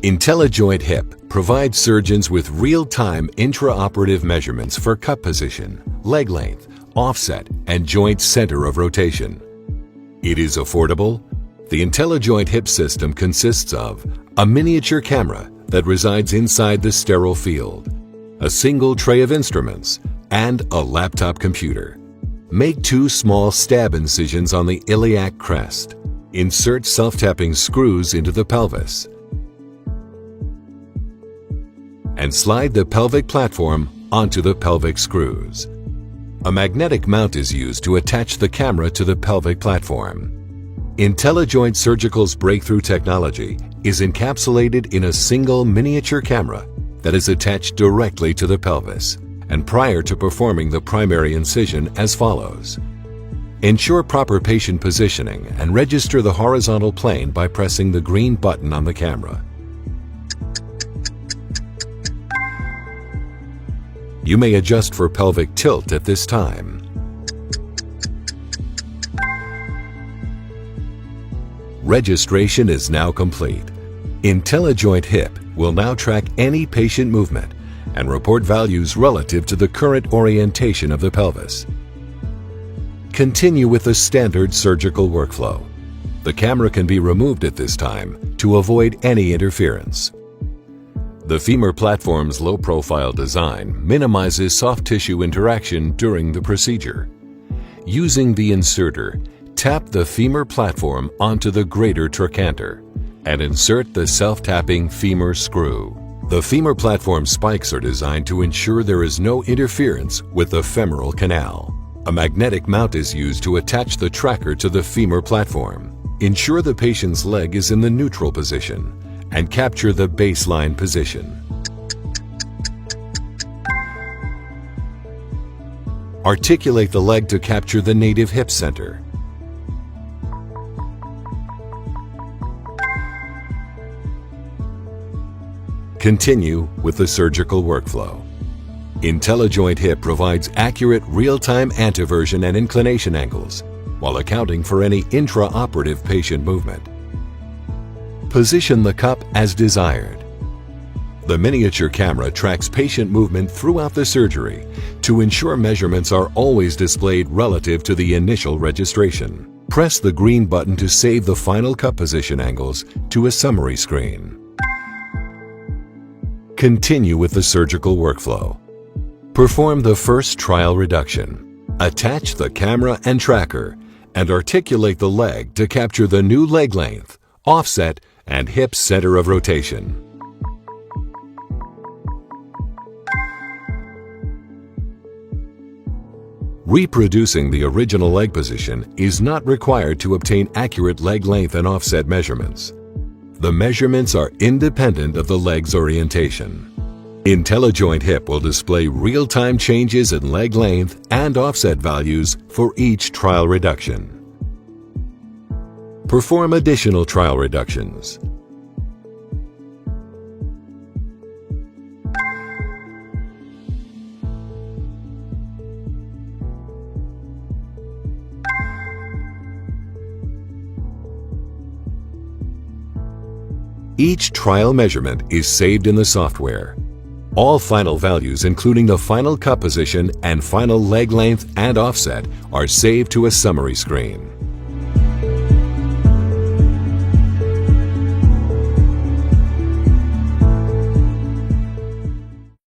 IntelliJoint Hip provides surgeons with real-time intraoperative measurements for cup position, leg length, offset, and joint center of rotation. It is affordable. The IntelliJoint Hip system consists of a miniature camera that resides inside the sterile field, a single tray of instruments, and a laptop computer. Make 2 small stab incisions on the iliac crest. Insert self-tapping screws into the pelvis and slide the pelvic platform onto the pelvic screws. A magnetic mount is used to attach the camera to the pelvic platform. IntelliJoint Surgical's breakthrough technology is encapsulated in a single miniature camera that is attached directly to the pelvis and prior to performing the primary incision as follows. Ensure proper patient positioning and register the horizontal plane by pressing the green button on the camera. You may adjust for pelvic tilt at this time. Registration is now complete. IntelliJoint Hip will now track any patient movement and report values relative to the current orientation of the pelvis. Continue with the standard surgical workflow. The camera can be removed at this time to avoid any interference. The femur platform's low-profile design minimizes soft tissue interaction during the procedure. Using the inserter, tap the femur platform onto the greater trochanter and insert the self-tapping femur screw. The femur platform spikes are designed to ensure there is no interference with the femoral canal. A magnetic mount is used to attach the tracker to the femur platform. Ensure the patient's leg is in the neutral position and capture the baseline position. Articulate the leg to capture the native hip center. Continue with the surgical workflow. IntelliJoint Hip provides accurate real-time anteversion and inclination angles while accounting for any intraoperative patient movement. Position the cup as desired. The miniature camera tracks patient movement throughout the surgery to ensure measurements are always displayed relative to the initial registration. Press the green button to save the final cup position angles to a summary screen. Continue with the surgical workflow. Perform the first trial reduction. Attach the camera and tracker and articulate the leg to capture the new leg length, offset, and hip center of rotation. Reproducing the original leg position is not required to obtain accurate leg length and offset measurements. The measurements are independent of the leg's orientation. IntelliJoint Hip will display real-time changes in leg length and offset values for each trial reduction. Perform additional trial reductions. Each trial measurement is saved in the software. All final values, including the final cup position and final leg length and offset, are saved to a summary screen.